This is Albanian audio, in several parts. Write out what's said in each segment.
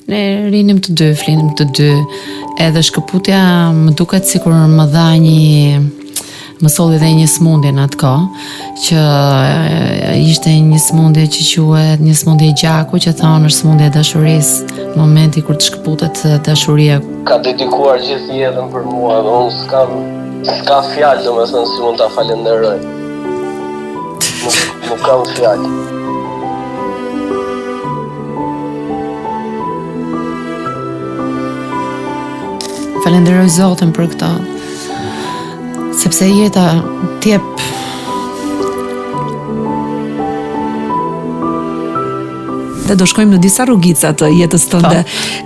Ne rinim të dy, flinim të dy, edhe shkëputja më duket sikur më dha më solli dhe një smundje në atë kohë, që ishte një smundje që quhet një smundje gjaku, që thonë është smundje e dashurisë, momenti kur të shkëputet dashuria. Ka dedikuar gjithë jetën për mua, dhe unë s'ka fjalë, domethënë si mund ta falenderoj. Nuk kam fjalë. Falenderoj Zotin për këto, sepse jeta t'jep dhe do shkojmë në disa rrugica të jetës tënde,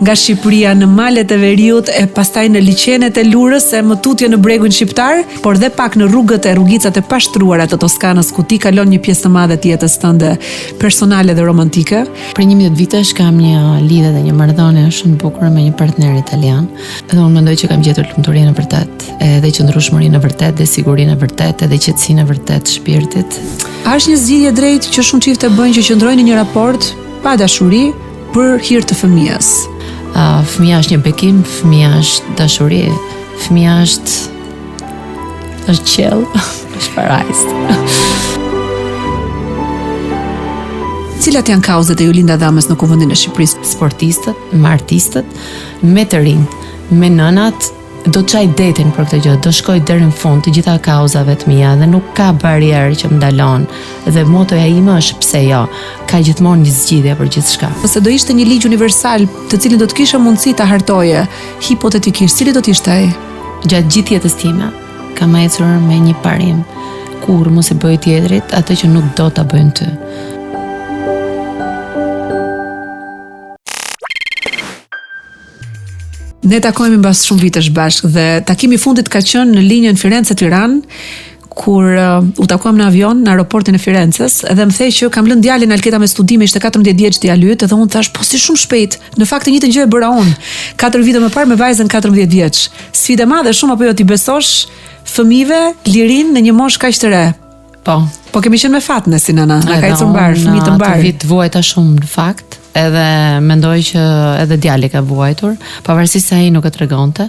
nga Shqipëria në malet e Veriut, e pastaj në liçenet e Lurës, e më tutje në bregun shqiptar, por dhe pak në rrugicat e pashtruara të Toskanës, ku ti kalon një pjesë të madhe të jetës tënde personale dhe romantike. Për 11 vitesh kam një lidhje dhe një marrëdhënie shumë të bukur me një partner italian. Dhe unë mendoj që kam gjetur lumturinë e vërtet, edhe qëndrueshmërinë e vërtet, dhe sigurinë e vërtet, edhe qetësinë e vërtet të shpirtit. A është një zgjidhje drejtë që shumë çifte bëjnë që qëndrojnë në një raport pa dashuri për hir të fëmijës? Fëmia është një bekim, fëmia është dashuri, fëmia është qiell, është parajsë. Cilat janë kauzat e Jolinda Adhamës në Kuvendin e Shqipërisë? Sportistët, me artistët, me të rinjt, me nënat, do të çaj detin për këtë gjë, do shkoj deri në fund të gjitha kauzave të mia dhe nuk ka barierë që më ndalon. Dhe motoja ime është pse jo, ka gjithmonë një zgjidhje për gjithçka. Nëse do ishte një ligj universal, të cilin do të kishe mundësi ta hartoje, hipotetikisht, cili do të ishte ai? Gjatë gjithë jetës time kam ecur me një parim: kur mos e bëj tjetrit atë që nuk do ta bëjnë ty. Ne takohemi mbas shumë vitesh bashkë dhe takimi i fundit ka qenë në linjën Firenze-Tiranë, kur u takuam në avion në aeroportin e Firencës dhe më thej që kam lënë djalin Alketa me studime, ishte 14 vjeç djali yt, dhe unë thash po si shumë shpejt. Në fakt një të gjë e bëra unë 4 vite më parë me vajzën 14 vjeç. Sfidë e madhe shumë, apo jo, ti besosh fëmijëve lirin në një moshë kaq të re? Po kemi qenë me fat ne si nëna, na ka ecur mbar, fëmijë të mbar. Atë vit vuajta shumë në fakt. Edhe mendoj që edhe djali ka vuajtur, pavarësisht se ai nuk e tregonte.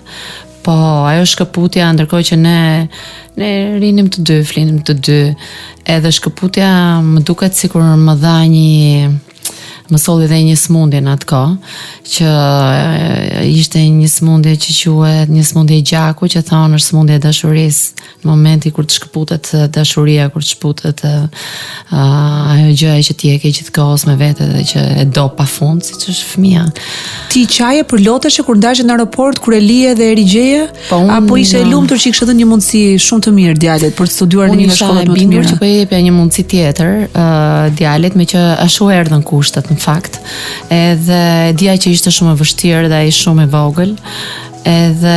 Po ajo shkëputja, ndërkohë që ne rinim të dy, flinim të dy, edhe shkëputja më duket sikur më dha më solli dhe një smundje në atë kohë, që ishte një smundje që quhet një smundje gjaku, që thonë është smundje e dashurisë, në momenti kur të shkëputet dashuria, kur të shkëputet ajo gjëja që ti e ke gjithkohës me vete dhe që e do pafund, siç është fëmia. Ti qaje për loteshe kur ndashe në aeroport, kur e lije dhe e rigjeje? Apo ishe e lumtur që i kishte dhënë një mundësi shumë të mirë djalit për të studiuar në një shkollë më të mirë? Unë isha e bindur që po i jepja një mundësi tjetër djalit, me që ashtu erdhën kushtet në fakt. Edhe dia që ishte shumë e vështirë dhe ai shumë i vogël, edhe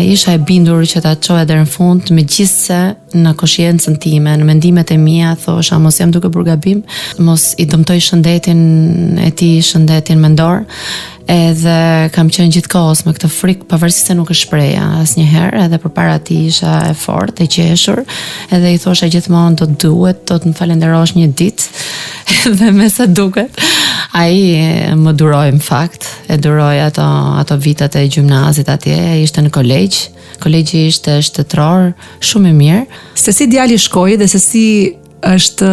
isha e bindur që ta çoja deri në fund, megjithse në koshiencën time, në mendimet e mia, thosha mos jam duke bërë gabim, mos i dëmtoj shëndetin e tij, shëndetin mendor. Edhe kam qenë gjithkohës me këtë frikë, pavarësisht se nuk e shpreha asnjëherë, edhe përpara tij isha e fortë, e qeshur, edhe i thosha gjithmonë do të më falenderosh një ditë, edhe me sa duket ai më duroi në fakt, e duroi ato vitet e gjimnazit atje, ishte në kolegj. Kolegji ishte shtetëror, shumë i mirë. Se si djali shkoi dhe se si është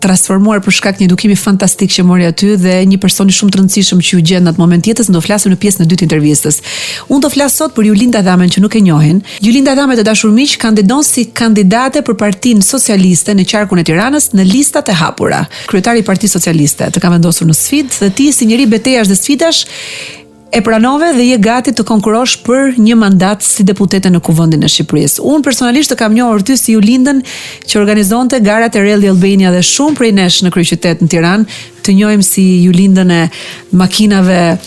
transformuar për shkak një edukimi fantastik që mori aty dhe një person shumë të rëndësishëm që u gjen në atë moment jetës, do flasim në pjesën e dytë të intervistës. Unë do flas sot për Jolinda Adhamën që nuk e njohin. Jolinda Adhamë, të dashur miq, kandidon si kandidate për Partinë Socialiste në qarkun e Tiranës në listat e hapura. Kryetari i Partisë Socialiste të ka vendosur në sfidë dhe ti si njëri betejash dhe sfidash e pranove dhe je gati të konkurosh për një mandat si deputete në Kuvendin e Shqipërisë. Unë personalisht të kam njohur ty si Jolindën që organizonte garat e Rally Albania dhe shumë prej nesh në kryeqytet në Tiranë të njohim si Jolindën e makinave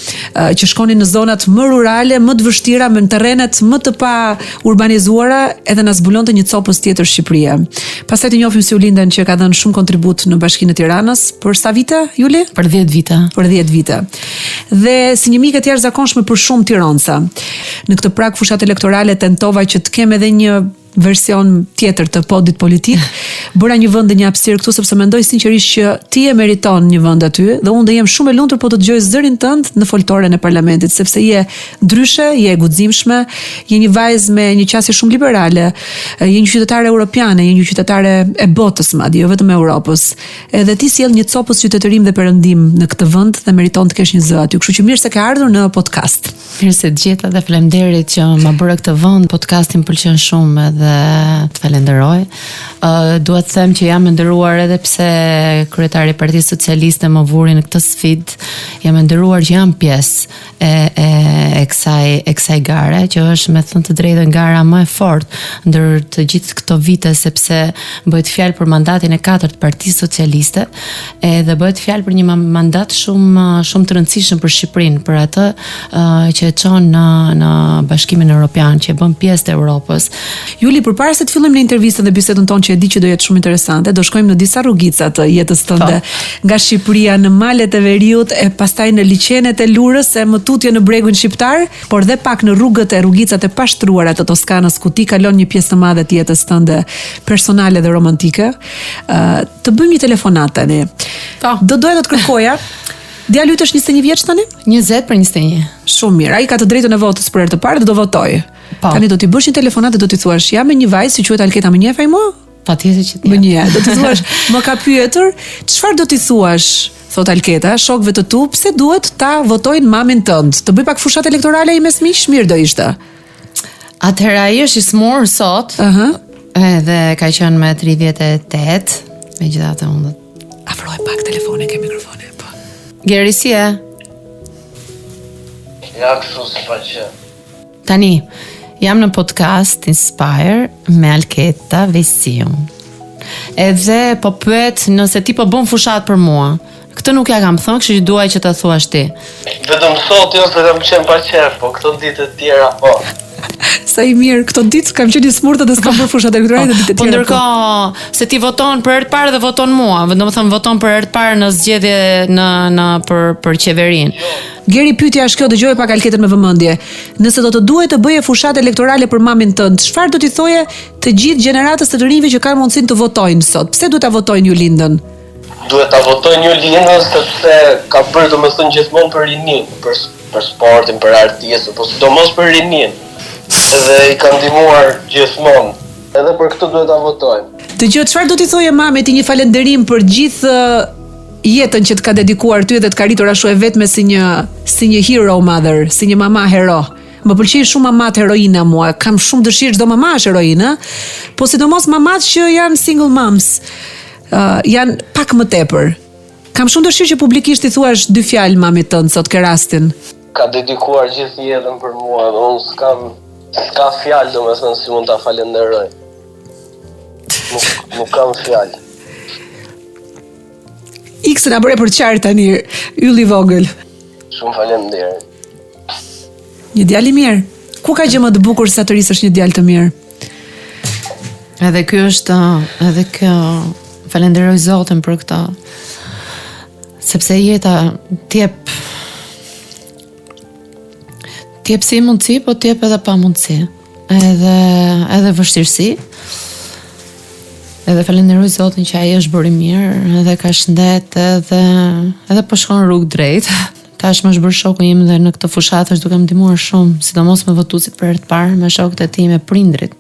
që shkonin në zonat më rurale, më të vështira, me terrenet më të pa urbanizuara, edhe na zbulonte një copës tjetër Shqipëria. Pastaj të njohim si Jolindën që ka dhënë shumë kontribut në Bashkinë e Tiranës për sa vite, Juli? Për 10 vite. Për 10 vite. Dhe si një mike të jashtëzakonshme për shumë tiranca. Në këtë prag fushat elektorale tentova që të kem edhe një version tjetër të podit politik, bëra një vend dhe një hapësirë këtu sepse mendoj sinqerisht që ti e meriton një vend aty dhe unë do jem shumë e lumtur po të dëgjoj zërin tënd në foltoren e parlamentit sepse je ndryshe, je e guximshme, je një vajzë me një qasje shumë liberale, je një qytetare europiane, je një qytetare e botës madje, jo vetëm e Europës. Edhe ti sjell një copës qytetërim dhe perëndim në këtë vend dhe meriton të kesh një zë aty. Kështu që mirë se ke ardhur në podcast. Mirë se të gjeta dhe faleminderit që ma bëre këtë vend. Podcastin pëlqen shumë edhe të falenderoj. Dua të them që jam e nderuar edhe pse kryetari i Partisë Socialiste më vuri në këtë sfidë. Jam e nderuar që jam pjesë e kësaj gare, që është me thënë të drejtën gara më e fortë ndër të gjithë këto vite sepse bëhet fjalë për mandatin e 4 të Partisë Socialiste dhe bëhet fjalë për një mandat shumë të rëndësishëm për Shqipërinë, për atë që e çon në Bashkimin Evropian, që e bën pjesë të Europës. Juli, përpara se të fillojmë në intervistën dhe bisedën tonë që e di që do jetë shumë interesante, do shkojmë në disa rrugica të jetës tënde, nga Shqipëria në malet e Veriut e pastaj në liçenet e Lurës e më tutje në bregun shqiptar, por dhe pak në rrugicat e pashtruara të Toskanës ku ti kalon një pjesë të madhe të jetës tënde personale dhe romantike. Të bëjmë një telefonat tani. Doja të kërkoja. Djali yt është 21 vjeç tani? 20 për 21. Shumë mirë. Ai ka të drejtën e votës për herë të parë dhe do votoj. Tani do t'i bësh një telefonat dhe do t'i thuash, jam me një vajzë si quhet Alketa, më njeh ai mua? Patjetër që ti. Më njeh. Do t'i thuash, më ka pyetur, çfarë do t'i thuash? Thot Alketa, shokëve të tu, pse duhet ta votojnë mamin tënd? Të bëj pak fushat elektorale i mes miq, mirë do ishte. Atëherë ai është i smur sot. Edhe ka qenë me 38, megjithatë unë afroj pak telefonin ke mikrofonin. Geri, si e? Ja, kështu si pa që. Tani, jam në podcast Inspire me Alketa Vesiun. Edhe po pyet nëse ti po bën fushat për mua. Këtë nuk ja kam thënë, kështu që duaj që ta thuash ti. Vetëm sot jo se kam qenë pa qef, po këto ditë të tjera po. Sa i mirë, këto ditë kam qenë i smurtë dhe s'kam bërë fushat elektorale dhe ditë të tjera. Po ndërkohë se ti voton për herë të parë dhe voton mua, domethënë voton për herë të parë në zgjedhje për qeverinë. Geri, pyetja është kjo, dëgjoj pak Alketën me vëmendje. Nëse do të duhet të bëje fushat elektorale për mamin tënd, çfarë do t'i thoje të gjithë gjeneratës të rinjve që kanë mundësinë të votojnë sot? Pse duhet ta votojnë ju lindën? Duhet ta votojnë ju lindën sepse ka bërë domethënë gjithmonë për rinin, për sportin, për artistën, po sidomos për rinin. Edhe i ka ndihmuar gjithmonë. Edhe për këtë duhet ta votojnë. Dëgjoj, çfarë do t'i thoje mamit një falënderim për gjithë jetën që të ka dedikuar ty dhe të ka rritur ashtu e vetme si një hero mother, si një mama hero. Më pëlqejnë shumë mamat heroina mua. Kam shumë dëshirë çdo mama është heroinë, po sidomos mamat që janë single moms. Janë pak më tepër. Kam shumë dëshirë që publikisht i thuash 2 fjalë mamit tënd sot ke rastin. Ka dedikuar gjithë jetën për mua dhe unë s'ka fjalë domethënë si mund ta falenderoj. Nuk kam fjalë. X na bëre për qartë tani, ylli vogël. Shumë faleminderit. Një djalë i mirë. Ku ka gjë më të bukur se të rrisësh një djalë të mirë? Edhe kjo falenderoj Zotin për këtë. Sepse jeta t'jep si mundësi, po t'jep edhe pa mundësi. Edhe vështirësi. Edhe falenderoj Zotin që ai është bërë mirë, edhe ka shëndet, edhe po shkon rrugë drejt. Tash më është bërë shoku im dhe në këtë fushatë është duke më ndihmuar shumë, sidomos me votuesit për herë të parë, me shokët e tij, me prindrit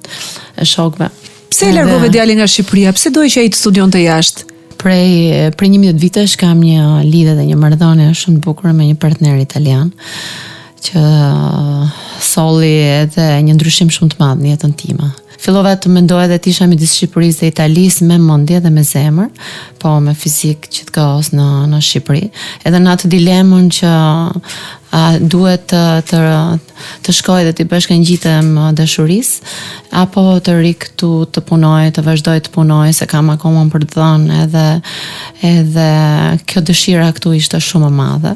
e shokëve. Pse e largove djalin nga Shqipëria? Pse doje që ai të studionte jashtë? Prej 11 vitesh kam një lidhje dhe një marrëdhënie shumë të bukur me një partner italian që solli edhe një ndryshim shumë të madh në jetën time. Fillova të mendoj edhe të isha midis Shqipërisë dhe Italisë me mendje dhe me zemër, po me fizik që të kohës në Shqipëri. Edhe në atë dilemën që duhet të shkoj dhe të bashkangjitem dashurisë apo të ri këtu të punoj, të vazhdoj të punoj se kam akoma për të dhënë edhe kjo dëshira këtu ishte shumë e madhe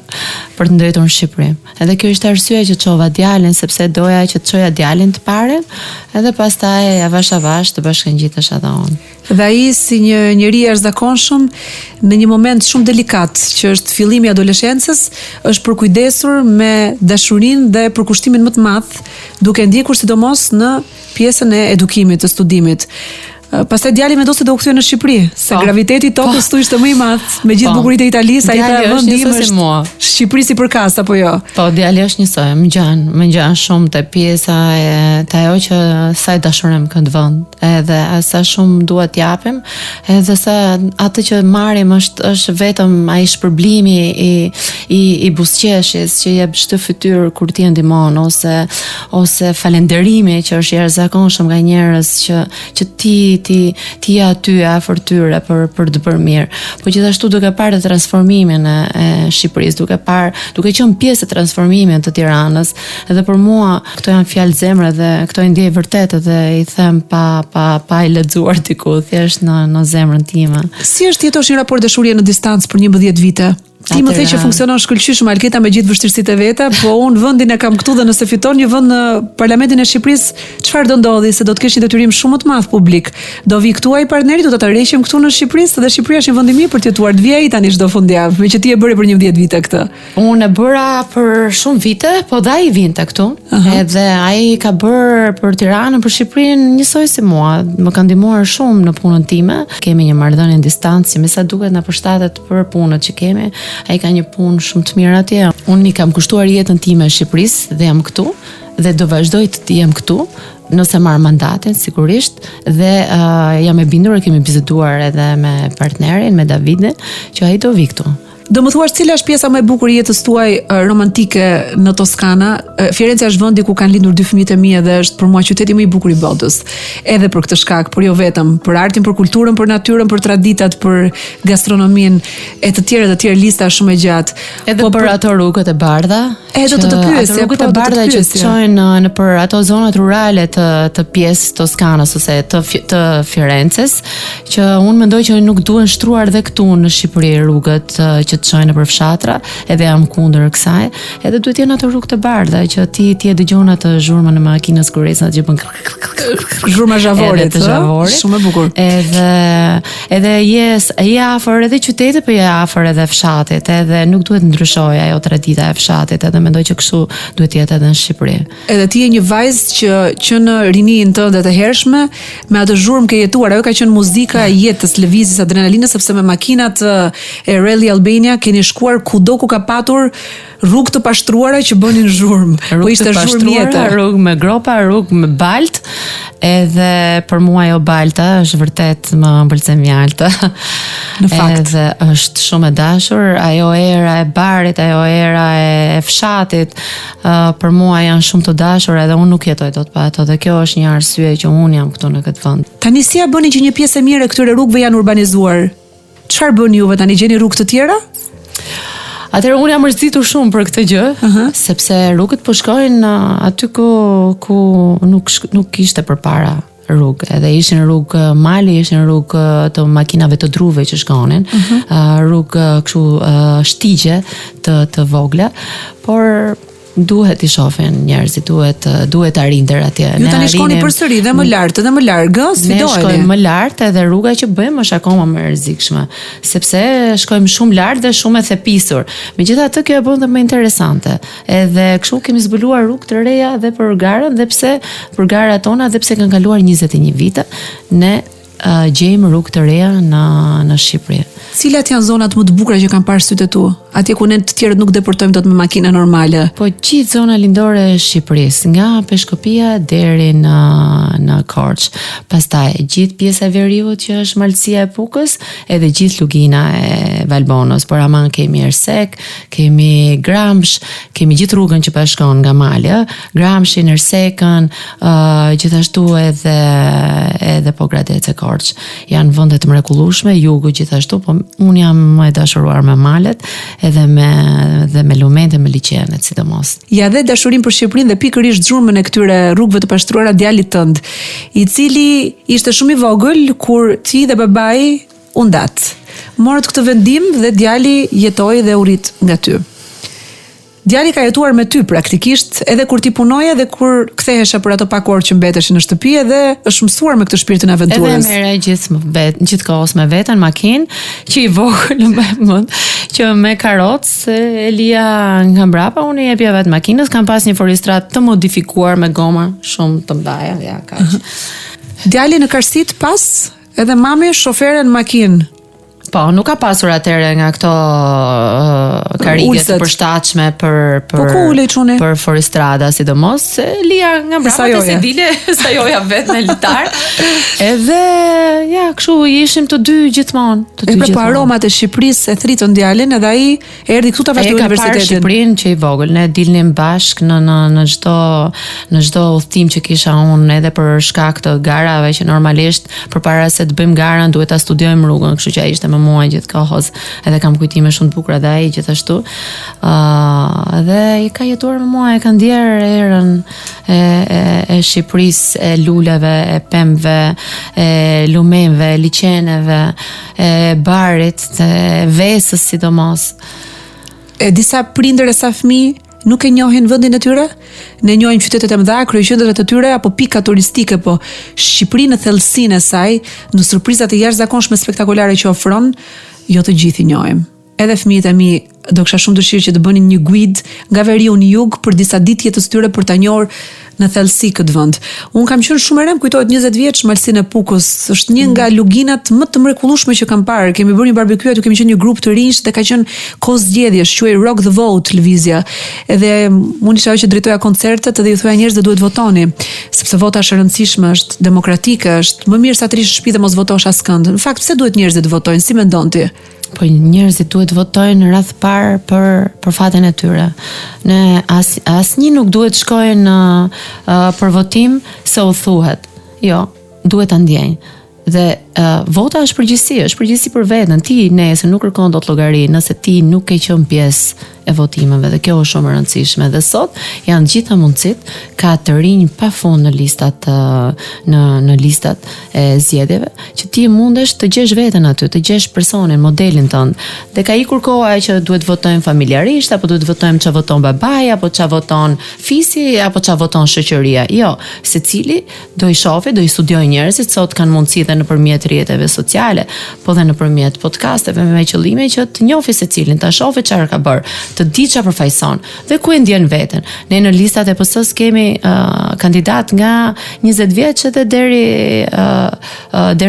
për të ndërtuar në Shqipëri. Edhe kjo ishte arsyeja që çova djalin sepse doja që të çoja djalin të parën edhe pastaj avash të bashkangjitesha edhe unë. Dhe ai si një njeri i jashtëzakonshëm në një moment shumë delikat që është fillimi i adoleshencës, është përkujdesur me dashurinë dhe përkushtimin më të madh, duke ndjekur sidomos në pjesën e edukimit, të studimit. Pastaj djali mendon se do u kthye në Shqipëri, se graviteti i tokës tu ishte më i madh, me gjithë bukuritë e Italisë, ai tha vendi im është Shqipëri sipërkas apo jo. Po djali është njësoj, më ngjan shumë te pjesa te ajo që sa i dashurim këtë vend, edhe sa shumë duhet t'japim, edhe sa atë që marrim është vetëm ai shpërblimi i buzëqeshjes që jep çdo fytyrë kur ti ndihmon ose falënderimi që është jashtëzakonshëm nga njerëz që ti aty afër tyre për të bërë mirë. Po gjithashtu duke parë transformimin e Shqipërisë, duke qenë pjesë e transformimit të Tiranës, edhe për mua këto janë fjalë zemre dhe këto janë ndjenjë vërtetë dhe i them pa i lexuar diku, thjesht në zemrën time. Si është jetosh një raport dashurie në distancë për 11 vite? Ti më the që funksionon shkëlqyshëm Alketa me gjithë vështirësitë e veta, po unë vendin e kam këtu dhe nëse fiton një vend në Parlamentin e Shqipërisë, çfarë do ndodhi? Se do të kesh një detyrim shumë të madh publik. Do vi këtu ai partneri, do ta tërheqim këtu në Shqipëri, dhe Shqipëria është një vend i mirë për të jetuar. Të vi ai tani çdo fundjavë, me që ti e bëre për 11 vite këtë. Unë e bëra për shumë vite, po dhe ai vinte këtu. Edhe ai ka bërë për Tiranën, për Shqipërinë njësoj si mua. Më ka ndihmuar shumë në punën time. Kemi një marrëdhënie në distancë, me sa duket na përshtatet për punët që kemi. Ai ka një punë shumë të mirë atje. Unë i kam kushtuar jetën time në Shqipërisë dhe jam këtu dhe do vazhdoj të jem këtu nëse marr mandatin sigurisht dhe jam e bindur, kemi biseduar edhe me partnerin, me Davidin, që ai do vi këtu. Do më thuash cila është pjesa më e bukur e jetës tuaj romantike në Toskana? Firenca është vendi ku kanë lindur 2 fëmijët e mi dhe është për mua qyteti më i bukur i botës. Edhe për këtë shkak, por jo vetëm, për artin, për kulturën, për natyrën, për traditat, për gastronominë e të tjerë lista shumë e gjatë. Edhe për ato rrugët e bardha. Do të pyesja, rrugët e bardha që çojnë në për ato zonat rurale të pjesës Toskanës ose të Firencës, që unë mendoj që nuk duhen shtruar dhe këtu në Shqipëri rrugët që të çojnë nëpër fshatra, edhe jam kundër kësaj, edhe duhet jenë ato rrugë të bardha që ti e dëgjon atë zhurmën e makinës kurresa që bën zhurma zhavorit, shumë e bukur. Edhe je afër edhe qytetit, po je afër edhe fshatit, edhe nuk duhet ndryshojë ajo tradita e fshatit, edhe mendoj që kështu duhet jetë edhe në Shqipëri. Edhe ti je një vajzë që në rininë tënde të hershme, me atë zhurmë ke jetuar, ajo ka qenë muzika e jetës, lëvizjes, adrenalinës, sepse me makinat e Rally Albania keni shkuar kudo ku ka patur rrugë të pashtruara që bënin zhurmë. Po ishte zhurmë jetë, rrugë me gropa, rrugë me balt, edhe për mua ajo balta është vërtet më mbëlqen mjaltë. Në fakt, edhe është shumë e dashur, ajo era e barit, ajo era e fshatit, për mua janë shumë të dashur edhe unë nuk jetoj dot pa ato, dhe kjo është një arsye që unë jam këtu në këtë vend. Tani si ja bëni që një pjesë e mirë e këtyre rrugëve janë urbanizuar? Çfarë bën juve tani, gjeni rrugë të tjera? Atëherë unë jam mërzitur shumë për këtë gjë, sepse rrugët po shkojnë aty ku nuk ishte përpara rrugë, edhe ishin rrugë mali, ishin rrugë të makinave të druve që shkonin, rrugë kështu shtigje të vogla, por duhet i shohin njerëzit, duhet arinder atje. Ju tani shkoni përsëri dhe më lart, edhe më larg, sfidoheni. Ne shkojmë më lart edhe rruga që bëjmë është akoma më e rrezikshme, sepse shkojmë shumë lart dhe shumë e thepisur. Megjithatë kjo e bën dhe më interesante. Edhe kështu kemi zbuluar rrugë të reja dhe për garën, dhe pse për garat tona, dhe pse kanë kaluar 21 vite, ne gjejmë rrugë të reja në Shqipëri. Cilat janë zonat më të bukura që kanë parë sytë tu? Atje ku ne të tjerët nuk deportojmë dot me makina normale. Po gjithë zona lindore e Shqipërisë, nga Peshkopia deri në Korç. Pastaj gjithë pjesa e veriut që është malësia e Pukës, edhe gjithë lugina e Valbonës. Por aman kemi Ersek, kemi Gramsh, kemi gjithë rrugën që bashkon nga Malja, Gramshin, Ersekën, gjithashtu edhe Pogradec e Korç. Janë vende të mrekullueshme, jugu gjithashtu, po unë jam më e dashuruar me malet, edhe me lumente, me liqenet, sidomos. Ja dhe dashurim për Shqipërinë dhe pikërisht zhurmën e këtyre rrugëve të pashtruara djalit tënd, i cili ishte shumë i vogël kur ti dhe babai u ndat. Morët këtë vendim dhe djali jetoi dhe u rit nga ty. Djali ka jetuar me ty praktikisht, edhe kur ti punoje dhe kur kthehesha për ato pak orë që mbeteshin në shtëpi, edhe është mësuar me këtë shpirtin e aventurës. Edhe merre gjithkohës me veten makinë, që i vogël që me karrocë Elia nga mbrapa, unë i jepja vetë makinës, kam pas një foristrat të modifikuar me goma shumë të mbaja, ja kaq. Djali në karsit pas, edhe mami shofere në makinë. Po, nuk ka pasur atëre nga këto karige të përshtatshme për Forestrada, sidomos Lia nga mbrapa se dile sajoja vetë në litar. Edhe ja, kështu ishim të dy gjithmonë. E pra aromat e Shqipërisë e thritën djalin, edhe ai erdhi këtu ta vazhdoi universitetin. Ka parë Shqipërinë që i vogël, ne dilnim bashk në çdo udhtim që kisha unë, edhe për shkak të garave që normalisht përpara se të bëjmë garën duhet ta studiojmë rrugën, kështu që ai ishte me mua gjithkohës, edhe kam kujtime shumë të bukura dhe ai gjithashtu. Dhe i ka jetuar me mua, e ka ndjer erën e Shqipërisë, e luleve, e pemëve, e lumenve, liçeneve, e barit, e vesës sidomos. E disa prindër e sa fëmijë nuk e njohin vendin e tyre? Ne njohim qytetet e mëdha, kryeqendrat e tyre apo pika turistike, po Shqipërinë në thellësinë e saj, në surprizat e jashtëzakonshme spektakolare që ofron, jo të gjithë i njohim. Edhe fëmijët e mi do kisha shumë dëshirë që të bënin një guid nga veriu në jug për disa ditë jetës tyre për ta njohur në thellësi këtë vend. Un kam qenë shumë e rem, kujtohet 20 vjeç Malsinë e Pukës, është një nga luginat më të mrekullueshme që kam parë. Kemi bërë një barbecue aty, kemi qenë një grup të rinj dhe ka qenë kohë zgjedhjesh, quhej Rock the Vote televizja. Edhe unë isha ajo që drejtoja koncertet dhe i thoya njerëzve duhet votoni, sepse vota është e rëndësishme, është demokratike, është më mirë sa të rish në shtëpi dhe mos votosh askënd. Në fakt, pse duhet njerëzit të votojnë? Si mendon ti? Po njerëzit duhet votojnë në radh parë për fatin e tyre. Ne asnjë nuk duhet shkojnë për votim se u thuhet. Jo, duhet ta ndjejnë. Dhe vota është përgjegjësi për veten. Ti nëse nuk kërkon dot llogari, nëse ti nuk ke qenë pjesë e votimeve, dhe kjo është shumë e rëndësishme. Dhe sot janë gjitha mundësitë, ka të rinj pafund në listat në listat e zgjedhjeve, që ti mundesh të gjesh veten aty, të gjesh personin, modelin tënd. Dhe ka ikur koha që duhet votojmë familjarisht, apo duhet votojmë ç'a voton babai, apo ç'a voton fisi, apo ç'a voton shoqëria. Jo, secili do i shohë, do i studiojë njerëzit, sot kanë mundësi dhe nëpërmjet rrjeteve sociale, po dhe nëpërmjet podcasteve, me qëllime që të njohë secilin, ta shohë çfarë ka bërë, të di çfarë përfaqëson dhe ku e ndjen veten. Ne në listat e PS-s kemi kandidat nga 20 vjeç edhe deri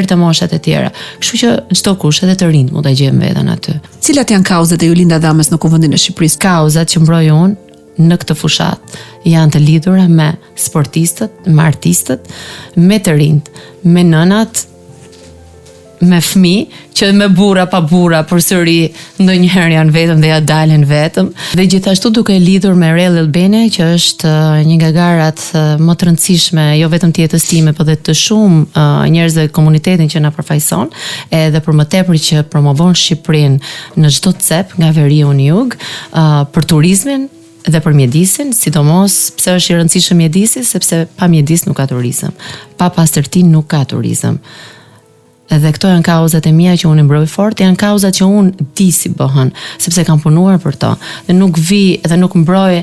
te moshat e tjera. Kështu që çdo kush, edhe të rinj, mund ta gjejmë veten aty. Cilat janë kauzat e Jolinda Adamës në Kuvendin e Shqipërisë? Kauzat që mbroj unë në këtë fushat janë të lidhura me sportistët, me artistët, me të rinjt, me nënat, me fëmijë, që me burra pa burra përsëri ndonjëherë janë vetëm dhe ja dalin vetëm. Dhe gjithashtu duke lidhur me Rell Albene, që është një nga garat më të rëndësishme, jo vetëm të jetës time, por dhe të shumë njerëzve komunitetin që na përfaqëson, edhe për më tepër që promovon Shqipërinë në çdo cep nga veriu në jug, për turizmin dhe për mjedisin, sidomos pse është i rëndësishëm mjedisi, sepse pa mjedis nuk ka turizëm, pa pastërti nuk ka turizëm. Edhe këto janë kauzat e mia që unë mbroj fort, janë kauzat që unë di si bëhen, sepse kam punuar për to. Dhe nuk vi dhe nuk mbroj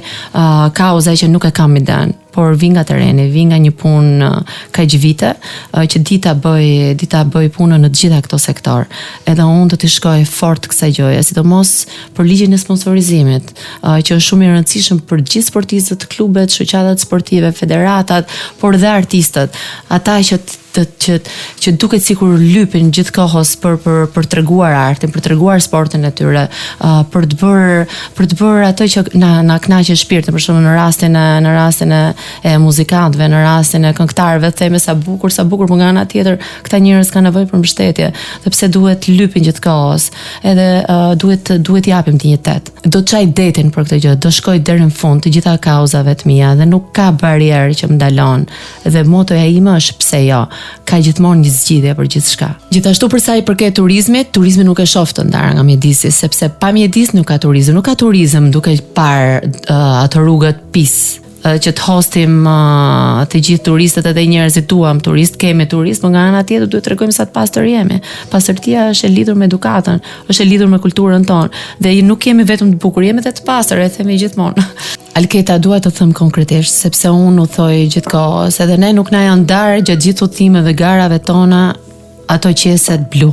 kauza që nuk e kam iden, por vi nga tereni, vi nga një punë kaq vite që di ta bëj punën në të gjitha këto sektor. Edhe unë do të shkoj fort kësaj gjëje, sidomos për ligjin e sponsorizimit, që është shumë i rëndësishëm për gjithë sportistët, klubet, shoqatat sportive, federatat, por dhe artistët, ata që duket sikur lypin gjithkohës për treguar artin, për treguar sportin e tyre, për të bërë ato që na kënaqë shpirtin, për shembull në rastin e muzikantëve, në rastin e këngëtarëve, theme sa bukur, por nga ana tjetër këta njerëz kanë nevojë për mbështetje, sepse duhet lypin gjithkohës, edhe duhet japim dinjitet. Do të çaj detin për këtë gjë, do shkoj deri në fund të gjitha kauzave të mia dhe nuk ka barierë që më ndalon. Dhe motoja ime është pse jo. Ka gjithmonë një zgjidhje për gjithçka. Gjithashtu për sa i përket turizmi nuk e shoh të ndarë nga mjedisi, sepse pa mjedis nuk ka turizëm. Nuk ka turizëm duke parë ato rrugët pis. që të hostim të gjithë turistët edhe njerëzit tuam, kemi turist, por nga ana tjetër duhet të tregojmë sa të pastër jemi. Pastërtia është e lidhur me edukatën, është e lidhur me kulturën tonë dhe nuk jemi vetëm të bukur, jemi edhe të pastër, e themi gjithmonë. Alketa, dua të them konkretisht, sepse unë u thoj gjithkohës, edhe ne nuk na janë darë gjatë gjithë udhëtimeve garave tona ato qeset blu.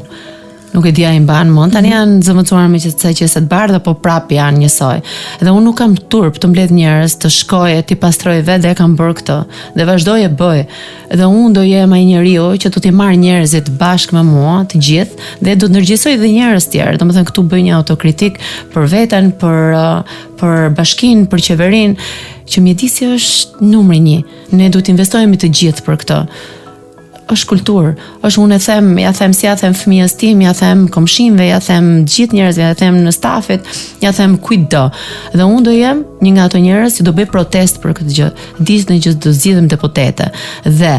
Nuk e dia i mban mend, tani janë zëvendësuar me qeset bardha, po prap janë njësoj. Dhe unë nuk kam turp të mbledh njerëz të shkojë ti pastroj vetë dhe e kam bërë këtë dhe vazhdoj e bëj. Dhe unë do jem ai njeriu që do t'i marr njerëzit bashkë me mua, të gjithë, dhe do të ndërgjegjësoj edhe njerëz tjerë. Domethënë këtu bëj një autokritik për veten, për bashkinë, për qeverinë, që mjedisi është numri 1. Ne duhet të investojmë të gjithë për këtë. Është kulturë, është unë ja them fëmijës tim, ja them komshinëve, ja them gjithë njerëzve, ja them në stafit, ja them kujtdo. Dhe unë do jem një nga ato njerëz që do bëj protest për këtë gjë. Ditën që do zgjidhem deputete dhe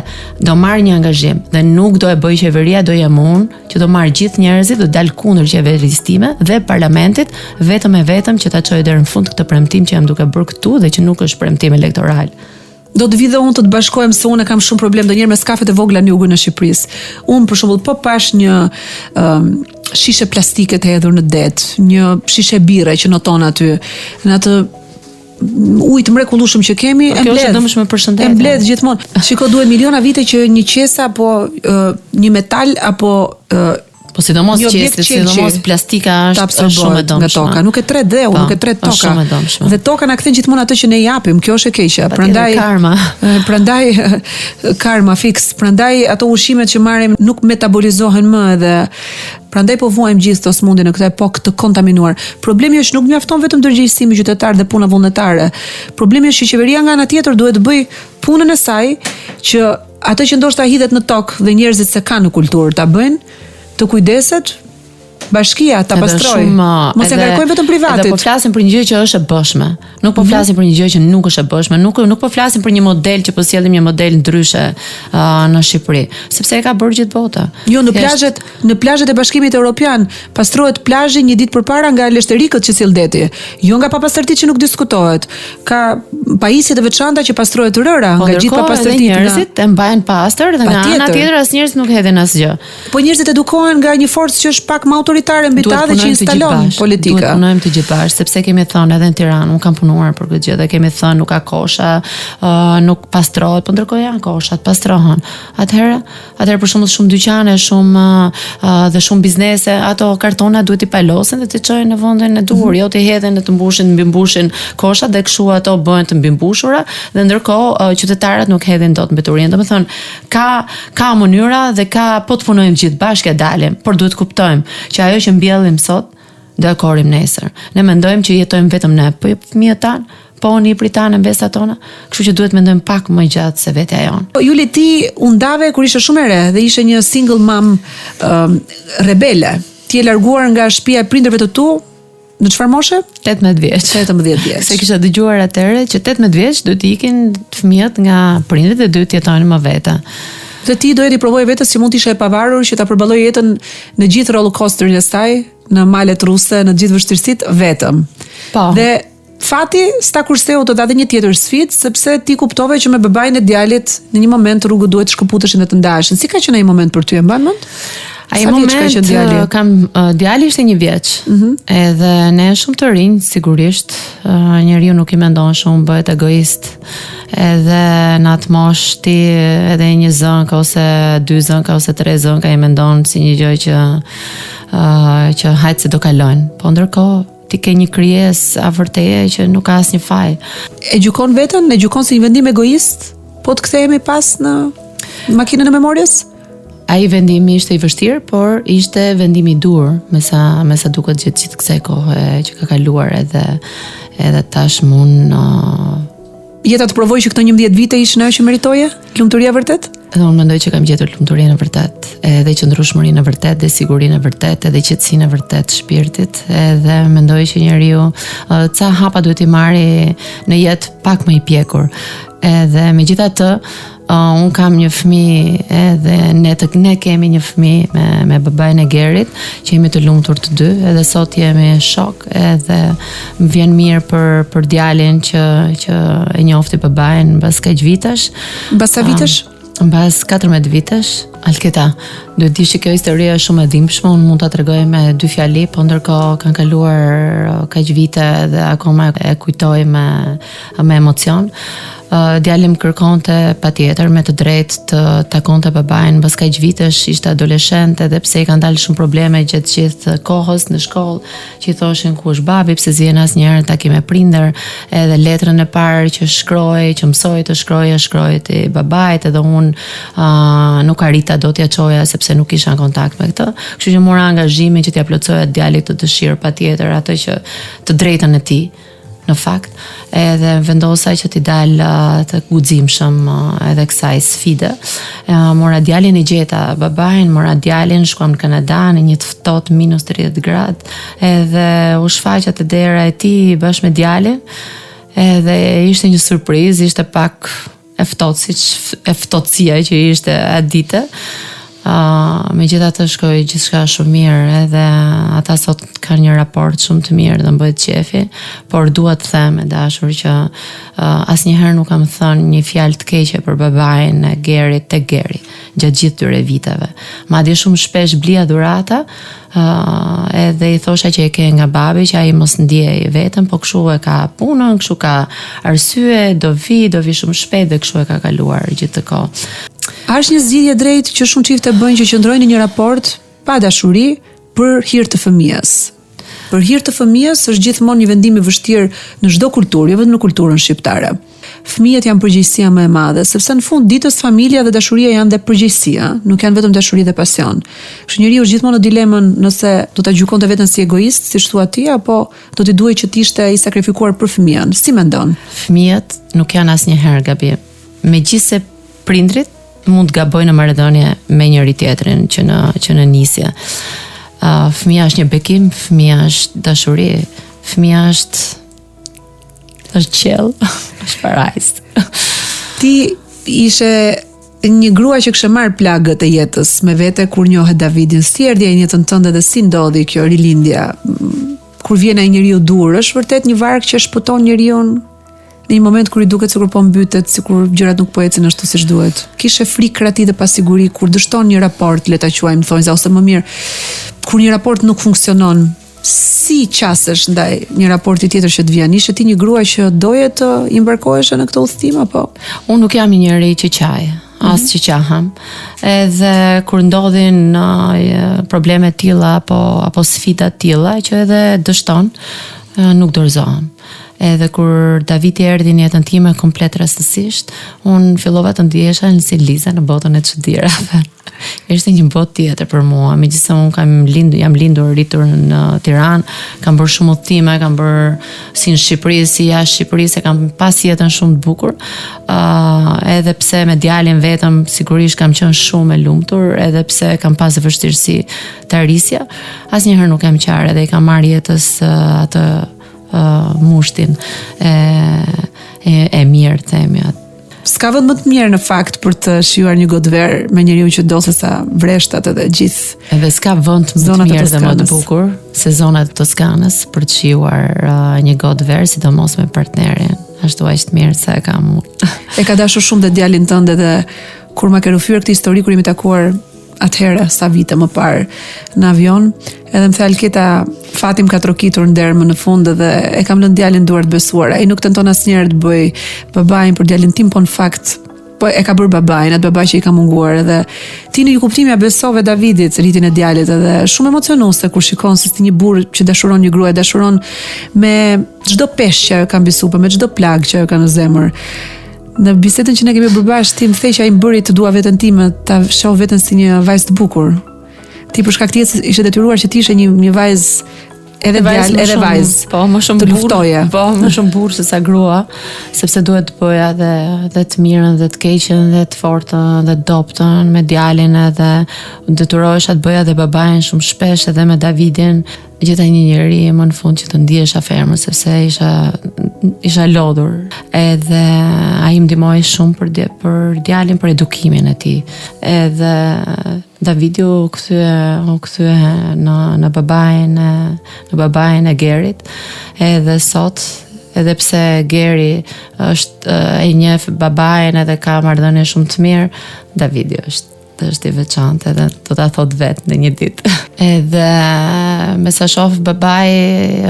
do marr një angazhim dhe nuk do e bëj qeveria, do jem unë që do marr gjithë njerëzit, do dal kundër qeverisë time dhe parlamentit, vetëm që ta çojë deri në fund këtë premtim që jam duke bërë këtu dhe që nuk është premtim elektoral. Do të vi dhe unë të të bashkojmë se unë kam shumë problem ndonjëherë me skafet e vogla në jugun e Shqipërisë. Unë për shembull po pash një shishe plastike të hedhur në det, një shishe bire që noton aty, në atë ujë të mrekullueshëm që kemi, e mbledh gjithmonë. Shiko, duhet miliona vite që një qese apo një metal apo po sidomos qesit, sidomos plastika është shumë e domshme. Nga toka, nuk e tret dheu, nuk e tret toka. Dhe toka na kthen gjithmonë atë që ne japim, kjo është e keqja. Karma fix. Prandaj ato ushqimet që marrim nuk metabolizohen më dhe prandaj po vuajmë gjithë këto smundje në këtë epokë të kontaminuar. Problemi është nuk mjafton vetëm ndërgjegjësimi qytetar dhe puna vullnetare. Problemi është që qeveria nga ana tjetër duhet të bëj punën e saj që atë që ndoshta hidhet në tokë dhe njerëzit se kanë në kulturë ta bëjnë, të kujdeset, bashkia ta pastroj. Mos e ngarkojmë vetëm privatit. Edhe po flasim për një gjë që është e bëshme. Nuk po flasim për një gjë që nuk është e bëshme. Nuk po flasim për një model që po sjellim një model ndryshe në Shqipëri, sepse e ka bërë gjithë bota. Jo, në plazhet e Bashkimit Evropian pastrohet plazhi një ditë përpara nga leshterikët që sill deti. Jo nga papastërtitë që nuk diskutohet. Ka pajisje të veçanta që pastrohet rëra nga gjithë papastërtitë. Njerëzit e mbajnë pastër dhe nga ana tjetër as njerëzit nuk hedhin asgjë. Po njerëzit edukohen nga një forcë që është pak më autoritare mbi ta dhe që instalon politika. Duhet punojmë të gjithë bashkë, sepse kemi thënë edhe në Tiranë, unë kam punuar për këtë gjë dhe kemi thënë nuk ka kosha, nuk pastrohet, po ndërkohë janë koshat, pastrohen. Atëherë për shembull shumë dyqane, shumë biznese, ato kartona duhet i palosen dhe të çojnë në vendin e duhur, jo të hedhin dhe të mbi mbushin koshat dhe kështu ato bëhen të mbi mbushura dhe ndërkohë qytetarët nuk hedhin dot mbeturinë. Domethënë ka mënyra dhe po të punojmë gjithë bashkë dalim, por duhet kuptojmë që ajo që mbjellim sot do e korrim nesër. Ne mendojmë që jetojmë vetëm ne, po fëmijët tanë, po një pritanë në vestat tona, kështu që duhet mendojmë pak më gjatë se vetja jonë. Juli, ti u ndave kur ishe shumë e re dhe ishe një single mom rebele. Ti e larguar nga shtëpia e prindërve të tu në çfarë moshe? 18 vjeç. 18 vjeç. Se kisha dëgjuar atëherë që 18 vjeç duhet të ikin fëmijët nga prindërit dhe duhet të jetojnë më vete. Dhe ti doje të provoj vetës që mund të ishe e pavarur, që ta përballoj jetën në gjithë rollercoasterin e saj, në malet ruse, në gjithë vështirësitë vetëm. Po. Dhe fati sta kurseu të dha dhe një tjetër sfidë, sepse ti kuptove që me babain e djalit në një moment rrugët duhet të shkëputeshin dhe të ndaheshin. Si ka qenë ai moment për ty, e mban mend? Ai moment djali ishte 1 vjeç. Edhe ne shumë të rinj, sigurisht, njeriu nuk i mendon shumë, bëhet egoist. Edhe në atë moshë ti edhe një zënka ose 2 zënka ose 3 zënka i mendon si një gjë që hajtë se do kalojnë. Po ndërkohë ti ke një krijesë afër teje që nuk ka asnjë faj. E gjykon veten, e gjykon si një vendim egoist? Po të kthehemi pas në makinën e memorjes? Ai vendimi ishte i vështirë, por ishte vendimi i dur, me sa duket gjithë kësaj kohe që ka kaluar edhe tashmun. Jeta të provoj që këto 11 vite ishin ajo që meritoje? Lumturia vërtet? Edhe unë mendoj që kam gjetur lumturinë e vërtet, edhe qëndrueshmërinë e vërtet, dhe sigurinë e vërtet, edhe qetësinë e vërtet shpirtit, edhe mendoj që njeriu ca hapa duhet i marrë në jetë pak më i pjekur. Edhe megjithatë, Unë kam një fëmijë edhe ne kemi një fëmijë me babain e Gerit, që jemi të lumtur të dy, edhe sot jemi shok, edhe më vjen mirë për djalin që e njofti babain mbas kaq vitesh. Mbas sa vitesh? Mbas 14 vitesh. Alketa, duhet dish që kjo histori është shumë e dhimbshme, unë mund ta tregoj me 2 fjali, po ndërkohë kanë kaluar kaq vite dhe akoma e kujtoj me emocion. Djali më kërkonte patjetër me të drejtë të takonte babain mbas kaq vitesh, ishte adoleshent, edhe pse i kanë dalë shumë probleme gjatë gjithë kohës në shkollë, që i thoshin ku është babi, pse zjen asnjëherë taki me prindër, edhe letrën e parë që shkroi, që mësoi të shkroi te babait, edhe unë nuk arrita do t'ja çoja sepse nuk kisha kontakt me këtë. Kështu që mora angazhimin që t'ja plotsoja djalit të dëshirë patjetër atë që të drejtën e tij. Në fakt, edhe vendosa që t'i dalë të guximshëm edhe kësaj sfide. Mora djalin i gjeta babain, mora djalin, shkuam në Kanada në një të ftohtë -30 gradë, edhe u shfaqja te dera e tij bashkë me djalin, edhe ishte një surprizë, ishte pak e ftohtësia që ishte atë ditë. Megjithatë shkoi gjithçka shumë mirë, edhe ata sot kanë një raport shumë të mirë dhe më bëhet qefi, por dua të them e dashur që asnjëherë nuk kam thënë një fjalë të keqe për babain e Gerit te Geri gjatë gjithë këtyre viteve. Madje shumë shpesh blija dhurata, edhe i thosha që e ke nga babi, që ai mos ndjej vetëm, po kështu e ka punën, kështu ka arsye, do vi shumë shpejt dhe kështu e ka kaluar gjithë të kohë. A është një zgjidhje drejtë që shumë çifte bëjnë që qëndrojnë në një raport pa dashuri për hir të fëmijës? Për hir të fëmijës është gjithmonë një vendim i vështirë në çdo kulturë, jo vetëm në kulturën shqiptare. Fëmijët janë përgjegjësia më e madhe, sepse në fund ditës familja dhe dashuria janë dhe përgjegjësia, nuk janë vetëm dashuri dhe pasion. Kështu njeriu është gjithmonë në dilemën nëse do ta gjykonte veten si egoist, siç thua ti, apo do t'i duhej që të ishte i sakrifikuar për fëmijën. Si mendon? Fëmijët nuk janë asnjëherë gabim. Megjithse prindrit mund të gabojnë në marrëdhënie me njëri tjetrin që në nisje. Fëmia është një bekim, fëmia është dashuri, fëmia është qiell, është parajsë. Ti ishe një grua që kishte marrë plagët e jetës me vete kur njohë Davidin. Si erdhi në jetën tënde dhe si ndodhi kjo rilindja? Kur vjen ai njeriu dur, është vërtet një varg që shpëton njeriu në një moment kur i duket sikur po mbytet, sikur gjërat nuk po ecin ashtu siç duhet. Kishe frikë krati dhe pasiguri kur dështon një raport, le ta quajmë thonjza, ose më mirë, kur një raport nuk funksionon. Si qasesh ndaj një raporti tjetër që të vjen? Ishe ti një grua që doje të imbarkoheshe në këtë udhtim apo? Unë nuk jam një njeri që qaj, as që qaham. Edhe kur ndodhin probleme tilla apo sfida tilla që edhe dështon, nuk dorëzohem. Edhe kur Davidi erdhi në jetën time komplet rastësisht, unë fillova të ndihesha si Liza në botën e çuditërave. Ishte një botë tjetër për mua, megjithëse unë jam lindur rritur në Tiranë, kam bërë shumë udhëtime, kam bërë si në Shqipëri, si jashtë Shqipërisë, kam pas jetën shumë të bukur. Edhe pse me djalin vetëm sigurisht kam qenë shumë e lumtur, edhe pse kam pas vështirësi të arrisja, asnjëherë nuk kam qarë edhe i kam marrë jetës atë mushtin e mirë, themi atë. S'ka vend më të mirë në fakt për të shijuar një godver me njeriu që do se sa vreshtat edhe gjithë. Edhe s'ka vend më të mirë dhe më të bukur se zonat e Toskanës për të shijuar një godver, sidomos me partnerin. Ashtu aq të mirë sa e kam unë. E ka dashur shumë dhe djalin tënd, edhe kur ma ke rrëfyer këtë histori kur jemi takuar atëherë sa vite më parë në avion, edhe më the Alketa, fatim ka trokitur ndermë në fund dhe e kam lënë djalin duart besuar. Ai nuk tenton asnjëherë të bëj babain për djalin tim, po në fakt po e ka bërë babain, atë babai që i ka munguar, edhe ti në një kuptim ja besove Davidit rritjen e djalit, edhe shumë emocionuese kur shikon se si një burr që dashuron një grua, dashuron me çdo peshë që ajo ka mbi supë, me çdo plag që ajo ka në zemër. Në bisedën që ne kemi bërë bashkë, ti më the që ai më bëri të dua veten time, ta shoh veten si një vajzë të bukur. Ti për shkak të jetës ishe detyruar që ti ishe një vajzë edhe djalë edhe vajzë. Po, më shumë luftoje. Po, më shumë burr se sa grua, sepse duhet të bëja dhe të mirën dhe të keqen dhe të fortën dhe të dobtën me djalin, edhe detyrohesha të bëja dhe babain shumë shpesh edhe me Davidin. gjeta një njeri më në fund që të ndihesha fermër sepse isha lodhur. Edhe ai më ndihmoi shumë për djalin, për edukimin e tij. Edhe Davidi u kthye në babain e Gerit. Edhe sot, edhe pse Geri është e njeh babain edhe ka marrëdhënie shumë të mirë, Davidi është i veçantë edhe do ta thot vetë në një ditë. Edhe me sa shoh babai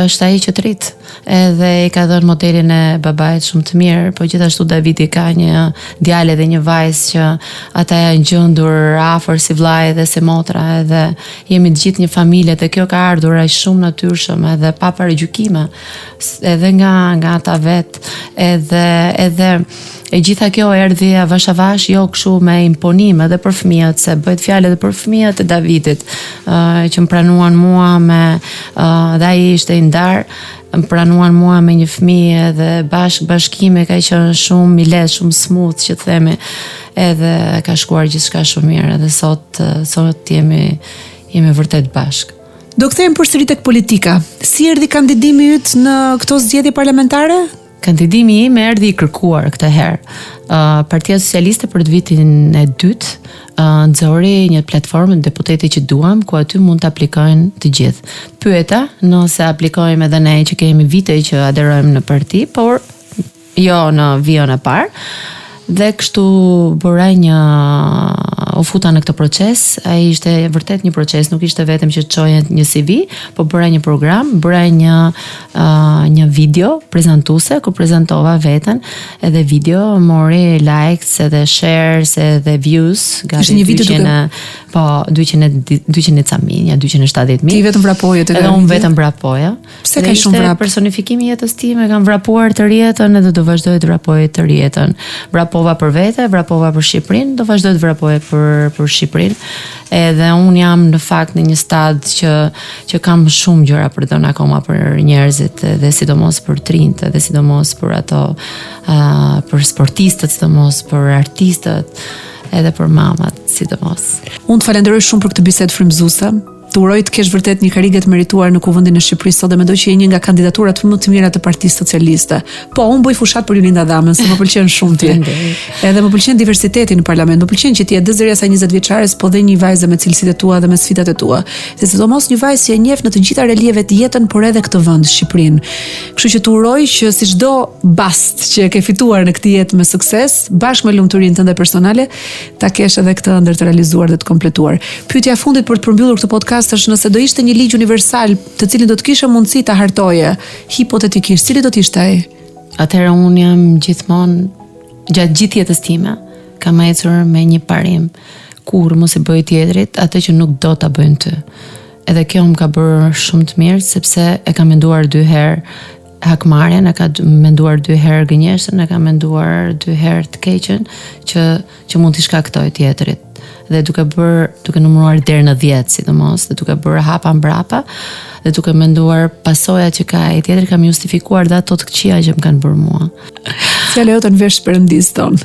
është ai që trit. Edhe i ka dhënë modelin e babait shumë të mirë, po gjithashtu Davidi ka një djalë dhe një vajzë që ata janë gjendur afër si vllai dhe si motra, edhe jemi të gjithë një familje dhe kjo ka ardhur aq shumë natyrshëm edhe pa paragjykime, edhe nga ata vet, edhe e gjitha kjo erdhi avash avash, jo kështu me imponim edhe për fëmijët, se bëhet fjalë edhe për fëmijët e Davidit, që më pranuan mua dhe ai ishte i ndar, më pranuan mua me një fëmijë dhe bashkimi ka qenë shumë i lehtë, shumë smooth që themi, edhe ka shkuar gjithçka shumë mirë, edhe sot jemi vërtet bashkë. Do kthehemi përsëri tek politika. Si erdhi kandidimi yt në këto zgjedhje parlamentare? Kandidimi im erdhi i kërkuar këtë herë. Partia Socialiste për të vitin e dytë nxori një platformë deputeti që duam, ku aty mund të aplikojnë të gjithë. Pyeta nëse aplikojmë edhe ne që kemi vite që aderojmë në parti, por jo në vijon e parë. Dhe kështu bëra u futa në këtë proces. Ai ishte vërtet një proces, nuk ishte vetëm që të çoje një CV, po bëra një program, bëra një video prezantuese ku prezantova veten, edhe video mori likes edhe shares edhe views, gati 200 caminja, 270.000. Ti vetëm vrapoje të edhe unë vetëm vrapoja. Pse ka shumë vrap? Personifikimi i jetës time, kam vrapuar të rjetën edhe do vazhdoj të vrapoj të rjetën. Vrapova për vete, vrapova për Shqipërinë, do vazhdoj të vrapoj për Shqipërinë. Edhe unë jam në fakt në një stad që kam shumë gjëra për të dhënë akoma për njerëzit, dhe sidomos për trinjtë, dhe sidomos për ato për sportistët, sidomos për artistët, edhe për mamat, sidomos. Unë të falenderoj shumë për këtë bisedë frymëzuese. Të uroj të kesh vërtet një karrierë të merituar në Kuvendin e Shqipërisë sot, dhe mendoj që je një nga kandidaturat më të mira të Partisë Socialiste. Po, unë bëj fushat për Julinda Dhamën, se më pëlqen shumë ti. Edhe më pëlqen diversiteti në parlament, më pëlqen që ti je dëzëria sa 20 vjeçares, po dhe një vajzë me cilësitë e tua dhe me sfidat e tua. Se sidomos një vajzë që e njeh në të gjitha relievet të jetën, por edhe këtë vend, Shqipërinë. Kështu që të uroj që si çdo bast që e ke fituar në këtë jetë me sukses, bashkë me lumturinë tënde personale, ta kesh edhe këtë ëndër të realizuar dhe të kompletuar. Pyetja e fundit për të përmbyllur këtë podcast është nëse do ishte një ligj universal të cilin do të kishe mundësi ta hartoje, hipotetikisht, cili do të ishte ai? Atëherë unë jam gjithmonë gjatë gjithë jetës time kam ecur me një parim: kur mos e bëj tjetrit atë që nuk do ta bëjnë ty. Edhe kjo më ka bërë shumë të mirë, sepse e kam menduar 2 herë hakmarrjen, e ka menduar 2 herë gënjeshtën, e ka menduar 2 herë të keqen që mund t'i shkaktoj tjetrit. Dhe duke numëruar deri në 10, sidomos, dhe duke bërë hapa mbrapa, dhe duke menduar pasojat që ka ai tjetri, kam justifikuar dhe ato të këqija që më kanë bërë mua. Fjala jote në vesh Perëndis ton.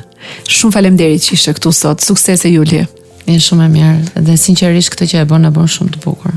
Shumë faleminderit që ishe këtu sot. Suksese Juli. Është shumë e mirë dhe sinqerisht këtë që e bën shumë të bukur.